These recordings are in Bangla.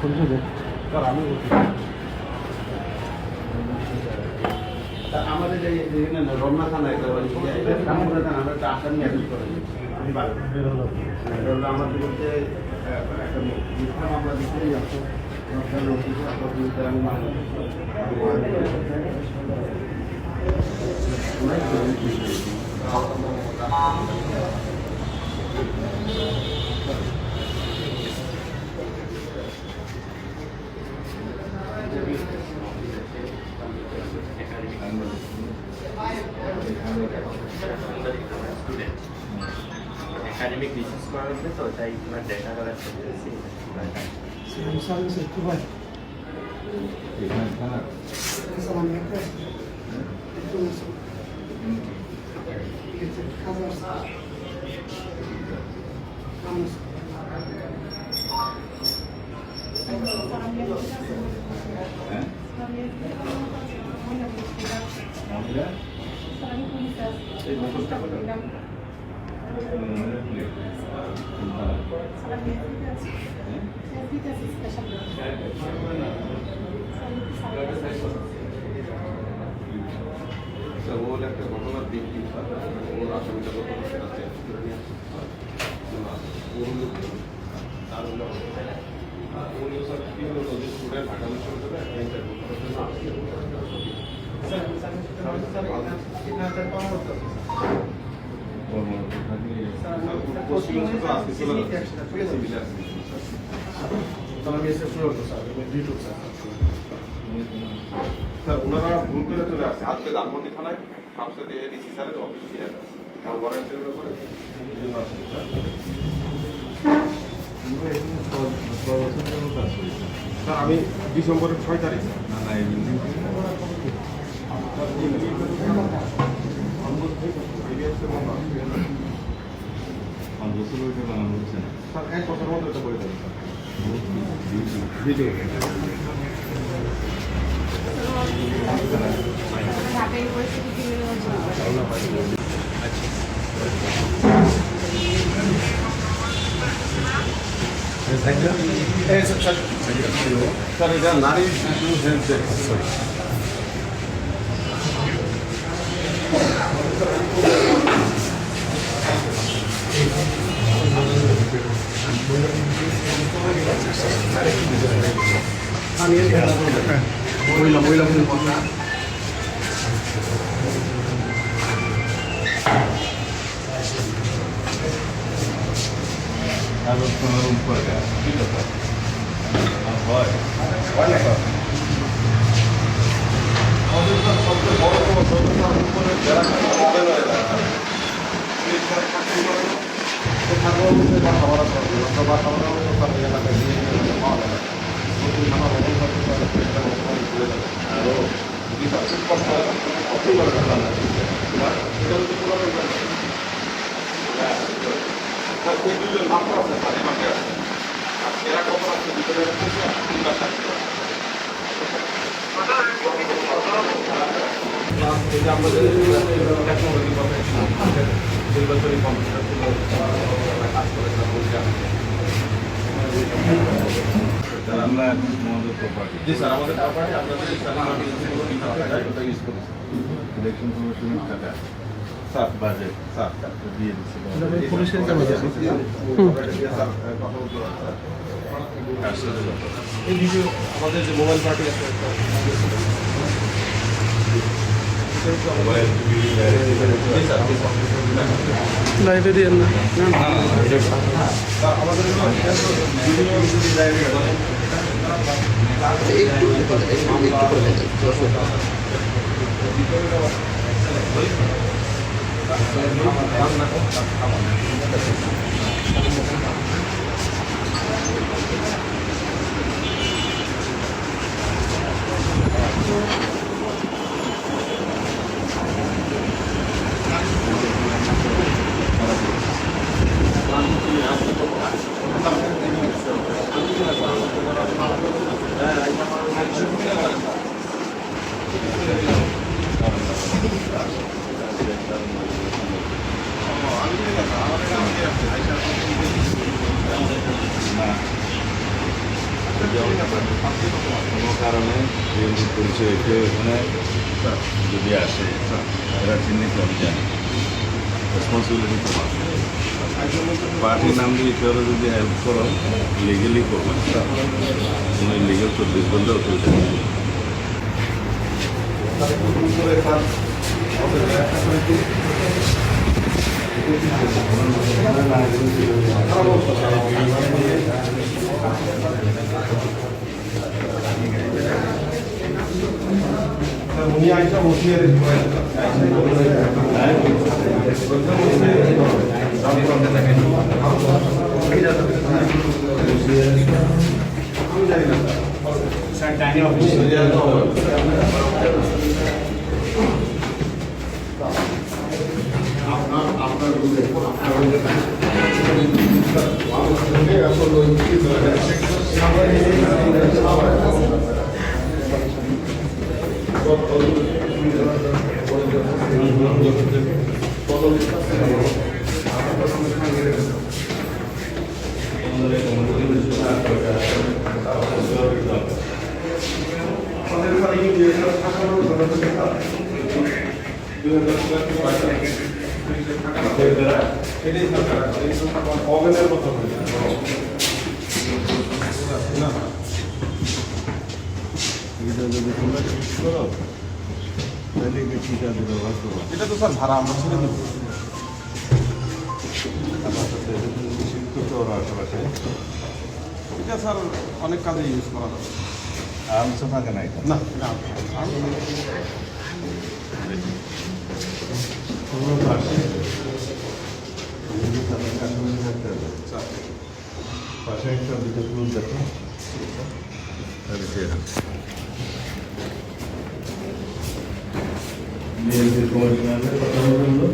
স্যার আমি আমাদের রমনা থানা একটা আমরা একটা আসামি অ্যারেস্ট করে আমাদের বলতে একটা মিথ্যা মামলা দিতে একাডেমিক রিসার্চ করার জন্য তো তাই তোমার ডেটা কালেক্ট করতেছি সার্ভিস একটু ভাই এখানে থানা সালাম একটু ওর একটা ঘটনার দিক ওর আসামিটা ঘটনা সেটা চেঞ্জ করে নিয়ে আসছে তার উনি স্যার কি হলো নদীর স্টুডেন্ট ঢাকা বিশ্ববিদ্যালয়ে স্যার ওনারা ভুল করে চলে আসছে আজকে ধানমন্ডি থানায় সামসাদে ডিসি স্যারের অফিস দিয়ে আছে আর ওয়ারেন্টের ব্যাপারে স্যার আমি ডিসেম্বরের 6 তারিখ স্যার 1 বছরের মধ্যে এটা করে দেবেন স্যার ভিডিও স্যার এটা নারী শিশু হেলথ সরি মহিলা সবচেয়ে বড় যারা আমাদের টেকনোলজি নির্বাচনী কমিশন কাজ করে জি স্যার আমাদের প্রপার্টি আপনাদের ইউজ করি ইলেকশন কমিশনের টাকা স্যার বাজেট স্যার দিয়ে দিচ্ছি পুলিশের এই ভিডিও আমাদের যে মোবাইল পার্টি আছে লাইব্রেরিয়ান না আমাদের বিএনপির পরিচয় কেউ এখানে যদি আসে এরা চিহ্নিত আমি জানি রেসপন্সিবিলিটি তোমার পার্টির নাম দিয়ে কেউ যদি হেল্প করো লিগেলি করবেন কোনো লিগেল 24 ঘন্টাও কেউ জানি উনি আইসা বসিয়ে স্যার ডাইনি অফিস অগেনের মতো এটা যদি তোমরা ঠিক করো তাহলে এটা ঠিক আছে ব্যবহার করো এটা তো স্যার ভাড়া আমরা ছেড়ে দেবো আমার সাথে শিফট করতে ওরা আশেপাশে এটা স্যার অনেক কাজে ইউজ করা যাবে আরামসে থাকে না এটা না কোনো পাশে থাকতে হবে পাশে একটা দুটো ক্লোজ দেখো তাহলে সে বিএনপির কমিশনারের কথা বললো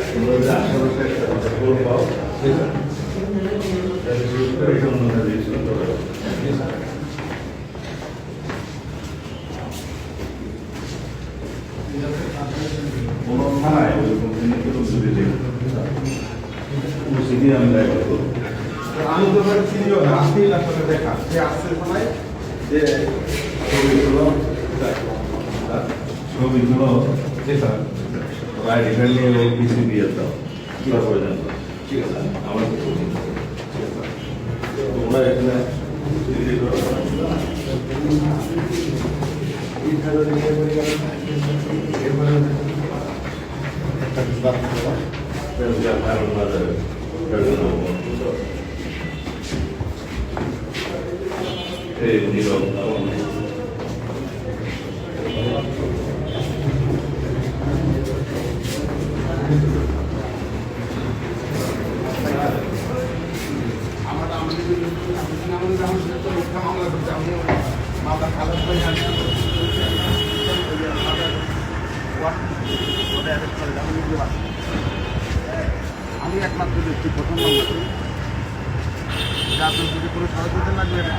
তোমরা যদি আশেপাশে একটা ফোন পাও তাহলে এটা অন্যরা রেজিস্টার করা যাবে কোনো থানায় ওইরকম কোনো জুড়ে দেখি ওসিডি আমি দেখা করবো আমি তো ধরে চিনিও না আসতেই না সাথে দেখা সে আসছে থানায় যে ছবিগুলো রাইডিকাল নিয়ে ও কিছু দিয়ে দাও তারপরে জানতো ঠিক আছে আমার তোমরা এখানে এই নীরব আমি একমাত্র ব্যক্তি প্রথম নম্বর যা যদি কোনো সাহায্য লাগবে এটা